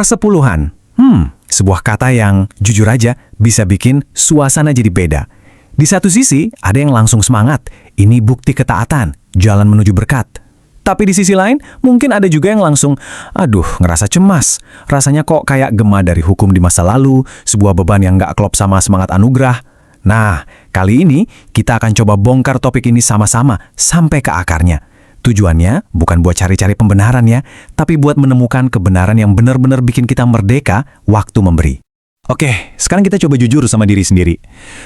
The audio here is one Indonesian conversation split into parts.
Persepuluhan. Sebuah kata yang, jujur aja, bisa bikin suasana jadi beda. Di satu sisi, ada yang langsung semangat. Ini bukti ketaatan, jalan menuju berkat. Tapi di sisi lain, mungkin ada juga yang langsung, ngerasa cemas. Rasanya kok kayak gema dari hukum di masa lalu, sebuah beban yang nggak klop sama semangat anugerah. Nah, kali ini kita akan coba bongkar topik ini sama-sama, sampai ke akarnya. Tujuannya bukan buat cari-cari pembenaran ya, tapi buat menemukan kebenaran yang benar-benar bikin kita merdeka waktu memberi. Oke, sekarang kita coba jujur sama diri sendiri.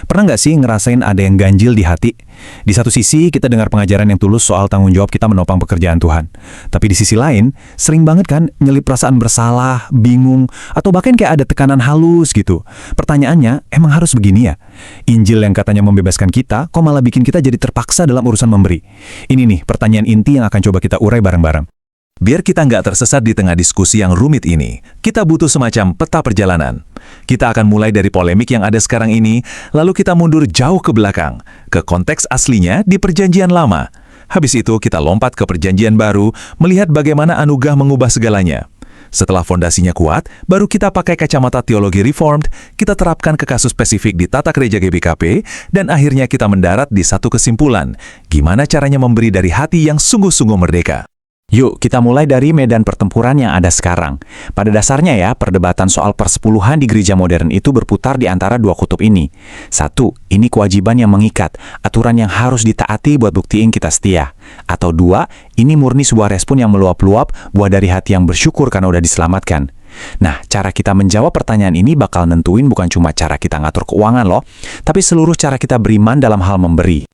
Pernah nggak sih ngerasain ada yang ganjil di hati? Di satu sisi, kita dengar pengajaran yang tulus soal tanggung jawab kita menopang pekerjaan Tuhan. Tapi di sisi lain, sering banget kan nyelip perasaan bersalah, bingung, atau bahkan kayak ada tekanan halus gitu. Pertanyaannya, emang harus begini ya? Injil yang katanya membebaskan kita, kok malah bikin kita jadi terpaksa dalam urusan memberi? Ini nih, pertanyaan inti yang akan coba kita urai bareng-bareng. Biar kita nggak tersesat di tengah diskusi yang rumit ini, kita butuh semacam peta perjalanan. Kita akan mulai dari polemik yang ada sekarang ini, lalu kita mundur jauh ke belakang, ke konteks aslinya di Perjanjian Lama. Habis itu kita lompat ke Perjanjian Baru, melihat bagaimana anugerah mengubah segalanya. Setelah fondasinya kuat, baru kita pakai kacamata teologi Reformed, kita terapkan ke kasus spesifik di tata gereja GBKP, dan akhirnya kita mendarat di satu kesimpulan, gimana caranya memberi dari hati yang sungguh-sungguh merdeka. Yuk, kita mulai dari medan pertempuran yang ada sekarang. Pada dasarnya ya, perdebatan soal persepuluhan di gereja modern itu berputar di antara dua kutub ini. Satu, ini kewajiban yang mengikat, aturan yang harus ditaati buat buktiin kita setia. Atau dua, ini murni sebuah respon yang meluap-luap, buat dari hati yang bersyukur karena udah diselamatkan. Nah, cara kita menjawab pertanyaan ini bakal nentuin bukan cuma cara kita ngatur keuangan loh, tapi seluruh cara kita beriman dalam hal memberi.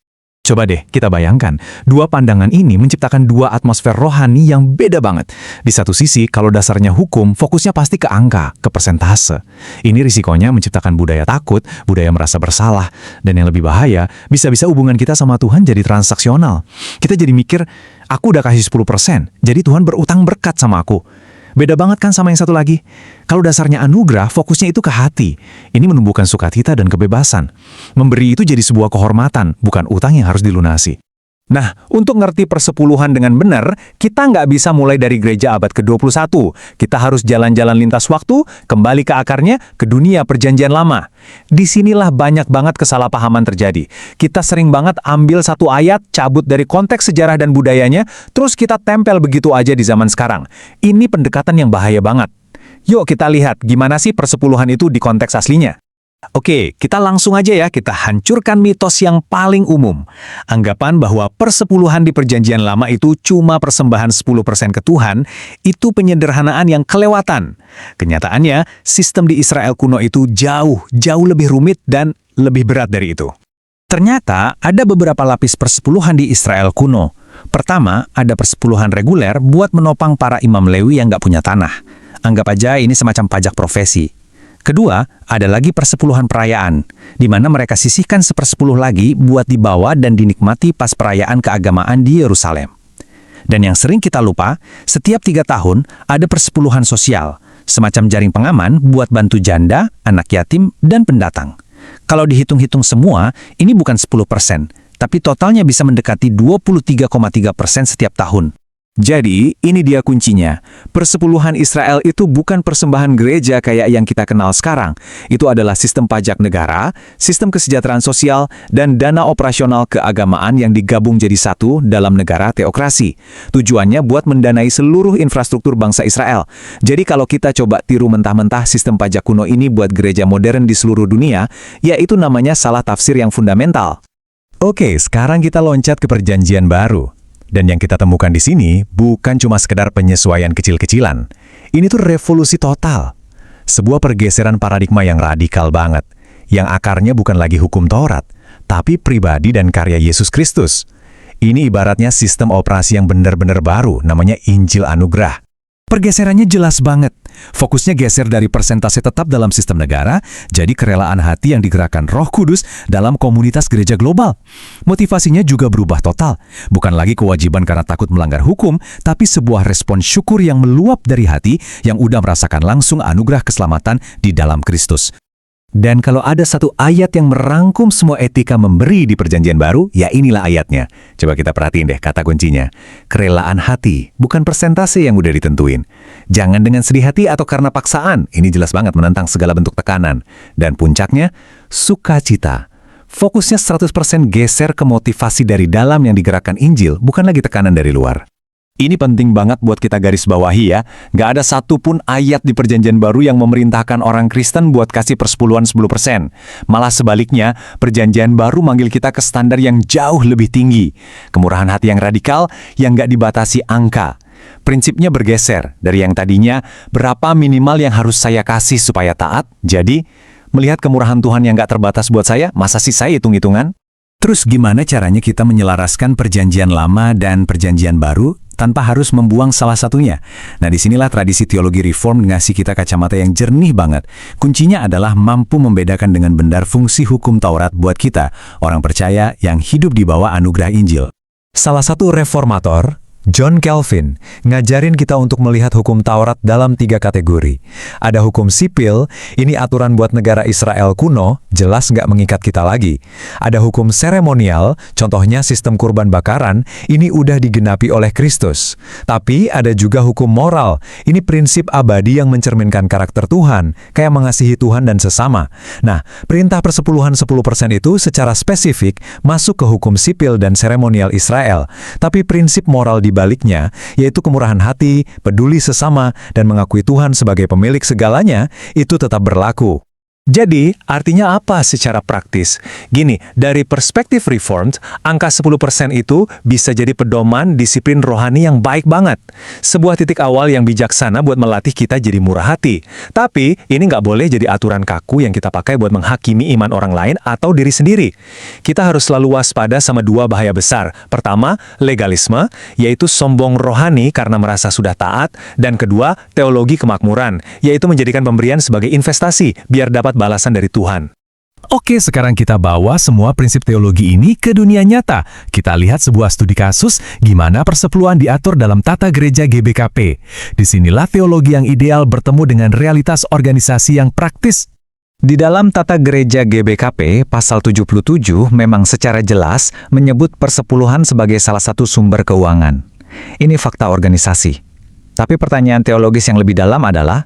Coba deh kita bayangkan, dua pandangan ini menciptakan dua atmosfer rohani yang beda banget. Di satu sisi, kalau dasarnya hukum, fokusnya pasti ke angka, ke persentase. Ini risikonya menciptakan budaya takut, budaya merasa bersalah, dan yang lebih bahaya, bisa-bisa hubungan kita sama Tuhan jadi transaksional. Kita jadi mikir, aku udah kasih 10%, jadi Tuhan berutang berkat sama aku. Beda banget kan sama yang satu lagi? Kalau dasarnya anugerah, fokusnya itu ke hati. Ini menumbuhkan sukacita dan kebebasan. Memberi itu jadi sebuah kehormatan, bukan utang yang harus dilunasi. Nah, untuk ngerti persepuluhan dengan benar, kita nggak bisa mulai dari gereja abad ke-21. Kita harus jalan-jalan lintas waktu, kembali ke akarnya, ke dunia Perjanjian Lama. Disinilah banyak banget kesalahpahaman terjadi. Kita sering banget ambil satu ayat, cabut dari konteks sejarah dan budayanya, terus kita tempel begitu aja di zaman sekarang. Ini pendekatan yang bahaya banget. Yuk kita lihat gimana sih persepuluhan itu di konteks aslinya. Oke, kita langsung aja ya, kita hancurkan mitos yang paling umum. Anggapan bahwa persepuluhan di Perjanjian Lama itu cuma persembahan 10% ke Tuhan, itu penyederhanaan yang kelewatan. Kenyataannya, sistem di Israel kuno itu jauh lebih rumit dan lebih berat dari itu. Ternyata, ada beberapa lapis persepuluhan di Israel kuno. Pertama, ada persepuluhan reguler buat menopang para imam Lewi yang nggak punya tanah. Anggap aja ini semacam pajak profesi. Kedua, ada lagi persepuluhan perayaan, di mana mereka sisihkan 1/10 lagi buat dibawa dan dinikmati pas perayaan keagamaan di Yerusalem. Dan yang sering kita lupa, setiap 3 tahun ada persepuluhan sosial, semacam jaring pengaman buat bantu janda, anak yatim, dan pendatang. Kalau dihitung-hitung semua, ini bukan 10%, tapi totalnya bisa mendekati 23,3% setiap tahun. Jadi, ini dia kuncinya. Persepuluhan Israel itu bukan persembahan gereja kayak yang kita kenal sekarang. Itu adalah sistem pajak negara, sistem kesejahteraan sosial, dan dana operasional keagamaan yang digabung jadi satu dalam negara teokrasi. Tujuannya buat mendanai seluruh infrastruktur bangsa Israel. Jadi kalau kita coba tiru mentah-mentah sistem pajak kuno ini buat gereja modern di seluruh dunia, ya itu namanya salah tafsir yang fundamental. Oke, sekarang kita loncat ke Perjanjian Baru. Dan yang kita temukan di sini bukan cuma sekedar penyesuaian kecil-kecilan. Ini tuh revolusi total. Sebuah pergeseran paradigma yang radikal banget. Yang akarnya bukan lagi hukum Taurat, tapi pribadi dan karya Yesus Kristus. Ini ibaratnya sistem operasi yang benar-benar baru, namanya Injil Anugerah. Pergeserannya jelas banget. Fokusnya geser dari persentase tetap dalam sistem negara, jadi kerelaan hati yang digerakkan Roh Kudus dalam komunitas gereja global. Motivasinya juga berubah total. Bukan lagi kewajiban karena takut melanggar hukum, tapi sebuah respon syukur yang meluap dari hati yang udah merasakan langsung anugerah keselamatan di dalam Kristus. Dan kalau ada satu ayat yang merangkum semua etika memberi di Perjanjian Baru, ya inilah ayatnya. Coba kita perhatiin deh kata kuncinya. Kerelaan hati, bukan persentase yang udah ditentuin. Jangan dengan sedih hati atau karena paksaan. Ini jelas banget menentang segala bentuk tekanan. Dan puncaknya, sukacita. Fokusnya 100% geser ke motivasi dari dalam yang digerakkan Injil, bukan lagi tekanan dari luar. Ini penting banget buat kita garis bawahi ya. Nggak ada satupun ayat di Perjanjian Baru yang memerintahkan orang Kristen buat kasih persepuluhan 10%. Malah sebaliknya, Perjanjian Baru manggil kita ke standar yang jauh lebih tinggi. Kemurahan hati yang radikal yang nggak dibatasi angka. Prinsipnya bergeser dari yang tadinya berapa minimal yang harus saya kasih supaya taat. Jadi, melihat kemurahan Tuhan yang nggak terbatas buat saya, masa sih saya hitung-hitungan? Terus gimana caranya kita menyelaraskan Perjanjian Lama dan Perjanjian Baru tanpa harus membuang salah satunya? Nah, disinilah tradisi teologi reform ngasih kita kacamata yang jernih banget. Kuncinya adalah mampu membedakan dengan benar fungsi hukum Taurat buat kita, orang percaya yang hidup di bawah anugerah Injil. Salah satu reformator, John Calvin, ngajarin kita untuk melihat hukum Taurat dalam 3 kategori. Ada hukum sipil, ini aturan buat negara Israel kuno, jelas nggak mengikat kita lagi. Ada hukum seremonial, contohnya sistem kurban bakaran, ini udah digenapi oleh Kristus. Tapi ada juga hukum moral, ini prinsip abadi yang mencerminkan karakter Tuhan, kayak mengasihi Tuhan dan sesama. Nah, perintah persepuluhan 10% itu secara spesifik masuk ke hukum sipil dan seremonial Israel. Tapi prinsip moral di baliknya, yaitu kemurahan hati, peduli sesama, dan mengakui Tuhan sebagai pemilik segalanya, itu tetap berlaku. Jadi, artinya apa secara praktis? Gini, dari perspektif Reformed, angka 10% itu bisa jadi pedoman disiplin rohani yang baik banget. Sebuah titik awal yang bijaksana buat melatih kita jadi murah hati. Tapi, ini nggak boleh jadi aturan kaku yang kita pakai buat menghakimi iman orang lain atau diri sendiri. Kita harus selalu waspada sama 2 bahaya besar. Pertama, legalisme, yaitu sombong rohani karena merasa sudah taat. Dan kedua, teologi kemakmuran, yaitu menjadikan pemberian sebagai investasi, biar dapat balasan dari Tuhan. Oke, sekarang kita bawa semua prinsip teologi ini ke dunia nyata. Kita lihat sebuah studi kasus gimana persepuluhan diatur dalam tata gereja GBKP. Disinilah teologi yang ideal bertemu dengan realitas organisasi yang praktis. Di dalam tata gereja GBKP, pasal 77 memang secara jelas menyebut persepuluhan sebagai salah satu sumber keuangan. Ini fakta organisasi. Tapi pertanyaan teologis yang lebih dalam adalah,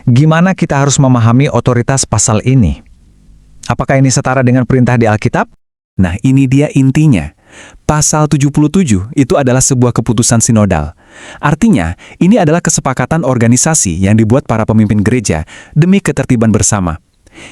gimana kita harus memahami otoritas pasal ini? Apakah ini setara dengan perintah di Alkitab? Nah, ini dia intinya. Pasal 77 itu adalah sebuah keputusan sinodal. Artinya, ini adalah kesepakatan organisasi yang dibuat para pemimpin gereja demi ketertiban bersama.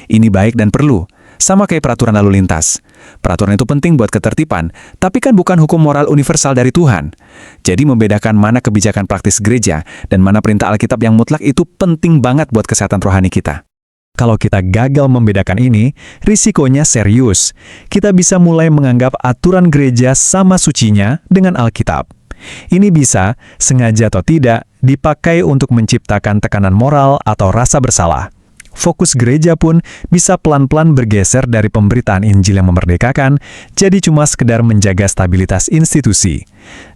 Ini baik dan perlu, sama kayak peraturan lalu lintas. Peraturan itu penting buat ketertiban, tapi kan bukan hukum moral universal dari Tuhan. Jadi membedakan mana kebijakan praktis gereja dan mana perintah Alkitab yang mutlak itu penting banget buat kesehatan rohani kita. Kalau kita gagal membedakan ini, risikonya serius. Kita bisa mulai menganggap aturan gereja sama sucinya dengan Alkitab. Ini bisa, sengaja atau tidak, dipakai untuk menciptakan tekanan moral atau rasa bersalah. Fokus gereja pun bisa pelan-pelan bergeser dari pemberitaan Injil yang memerdekakan, jadi cuma sekedar menjaga stabilitas institusi.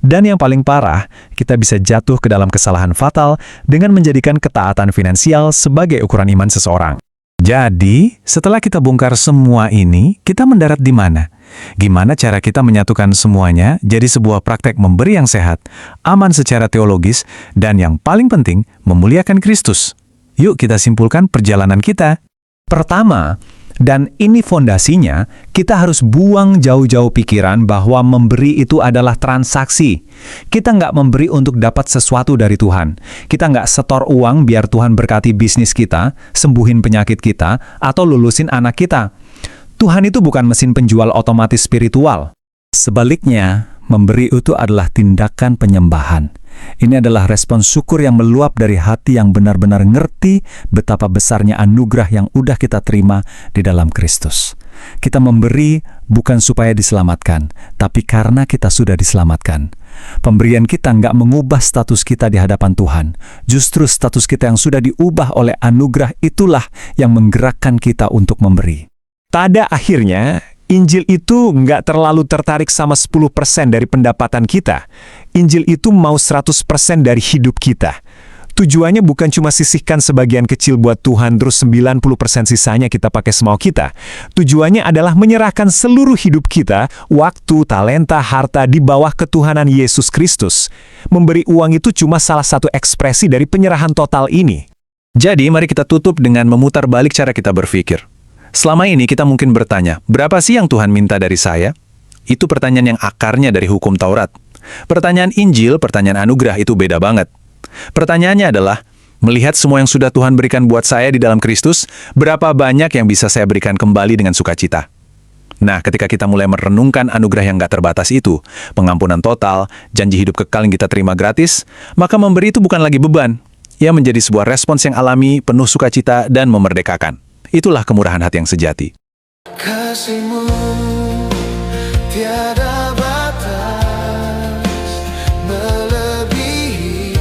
Dan yang paling parah, kita bisa jatuh ke dalam kesalahan fatal dengan menjadikan ketaatan finansial sebagai ukuran iman seseorang. Jadi, setelah kita bongkar semua ini, kita mendarat di mana? Gimana cara kita menyatukan semuanya jadi sebuah praktek memberi yang sehat, aman secara teologis, dan yang paling penting, memuliakan Kristus? Yuk kita simpulkan perjalanan kita. Pertama, dan ini fondasinya, kita harus buang jauh-jauh pikiran bahwa memberi itu adalah transaksi. Kita nggak memberi untuk dapat sesuatu dari Tuhan. Kita nggak setor uang biar Tuhan berkati bisnis kita, sembuhin penyakit kita, atau lulusin anak kita. Tuhan itu bukan mesin penjual otomatis spiritual. Sebaliknya, memberi itu adalah tindakan penyembahan. Ini adalah respons syukur yang meluap dari hati yang benar-benar ngerti betapa besarnya anugerah yang udah kita terima di dalam Kristus. Kita memberi bukan supaya diselamatkan, tapi karena kita sudah diselamatkan. Pemberian kita nggak mengubah status kita di hadapan Tuhan. Justru status kita yang sudah diubah oleh anugerah itulah yang menggerakkan kita untuk memberi. Pada akhirnya, Injil itu nggak terlalu tertarik sama 10% dari pendapatan kita. Injil itu mau 100% dari hidup kita. Tujuannya bukan cuma sisihkan sebagian kecil buat Tuhan terus 90% sisanya kita pakai semau kita. Tujuannya adalah menyerahkan seluruh hidup kita, waktu, talenta, harta di bawah ketuhanan Yesus Kristus. Memberi uang itu cuma salah satu ekspresi dari penyerahan total ini. Jadi, mari kita tutup dengan memutar balik cara kita berpikir. Selama ini kita mungkin bertanya, berapa sih yang Tuhan minta dari saya? Itu pertanyaan yang akarnya dari hukum Taurat. Pertanyaan Injil, pertanyaan anugerah itu beda banget. Pertanyaannya adalah, melihat semua yang sudah Tuhan berikan buat saya di dalam Kristus, berapa banyak yang bisa saya berikan kembali dengan sukacita? Nah, ketika kita mulai merenungkan anugerah yang gak terbatas itu, pengampunan total, janji hidup kekal yang kita terima gratis, maka memberi itu bukan lagi beban. Ia menjadi sebuah respons yang alami, penuh sukacita, dan memerdekakan. Itulah kemurahan hati yang sejati. Kasih-Mu tiada batas, melebihi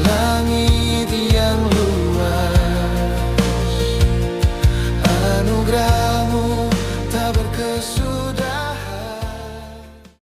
langit yang luas. Anugerah-Mu tak berkesudahan.